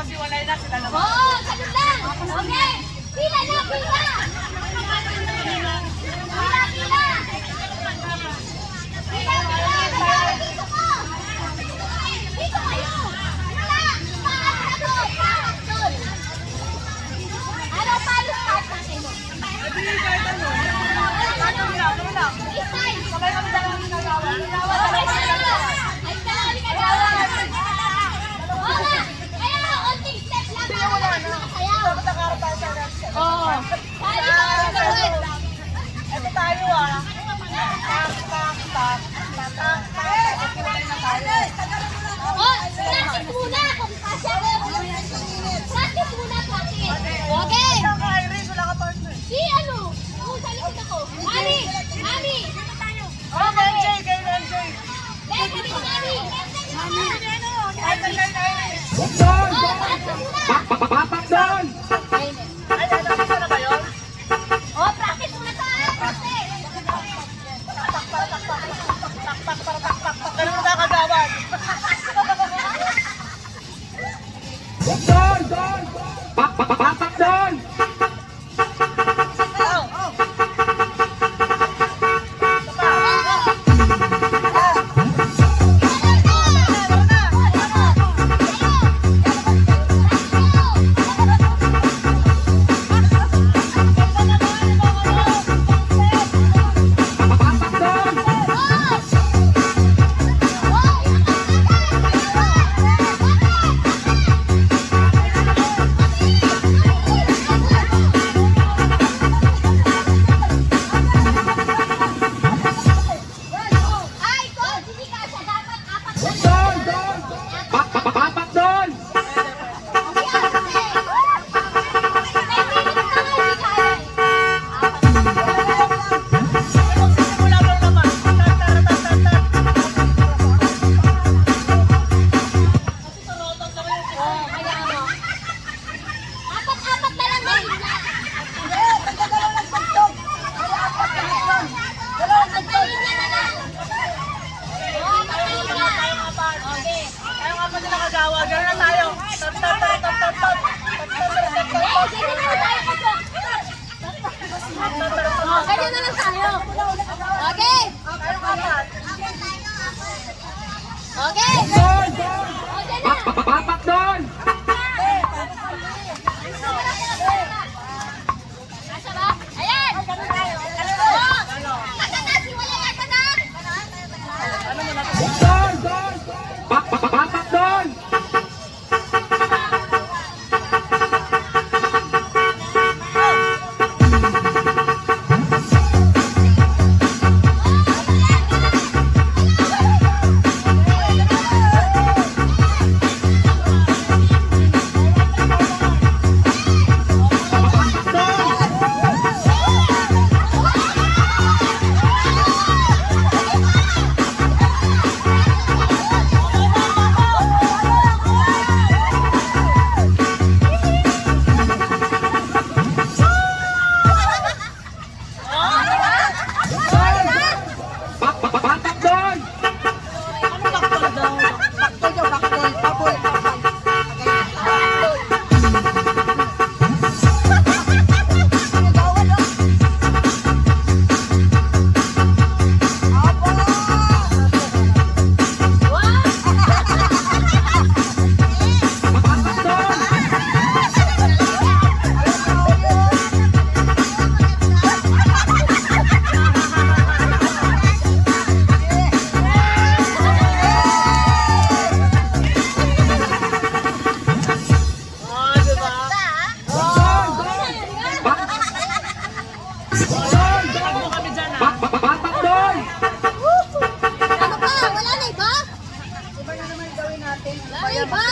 Hiwalay na sila naman. Oo, sagot lang. Okay. Pila na, pila. Pila, pila. Pila, pila. Kaya dito ko. Dito kayo. Wala. Paano doon? Paano doon? Ano paano start natin mo? Hindi, kahit ano. Ano lang. Isay. Sabay kami dalawang ginagawa. Okay, dalawa. Ay, dalawa ni Kagawa. Oo nga. Kaya nga, onting step lang. Nakasayaw. Dapat nakaharap tayo sa next. Oo. Paano ba ang gagawin? Ito tayo ah. Tak. Hiwalay na tayo. Oh, practice muna kung kasya. Practice muna, practice. Okay. Wala ka, Iris. Wala ka partner. Si ano? Kung sa likod ako. Ani! Ani! Oh, MJ. Kayo MJ. Dahil kami ng Ani! Ay, tayo na Iris. Oh, practice muna! Papak doon! Ay, isa na ba yun? Oh, practice muna ka! Practice! Tak. Ganun na kagawad. Doon! Papak doon! Papak doon! Ay, coach! Hindi ka siya dapat apat na Doon! Papak doon! Simula mo naman. Apat-apat na lang din. Magkalinya na lang. Oh, magkalinya. Okay. Kaya nga pa sila kagawa. Ganun na tayo. Tap. Eh, ganyan na lang tayo, coach. Oh, ganyan na lang tayo. Okay. Okay. Doon! Okay na. Papak doon! Kasya ba? Ayan! Oh! Katatas! Wala yan! Katatas! Doon! Papak doon! Papak doon! Papak doon! Oh, diba? Tag mo kami dyan ah. Papak doon! Ano pa? Wala na iba? Wala na iba?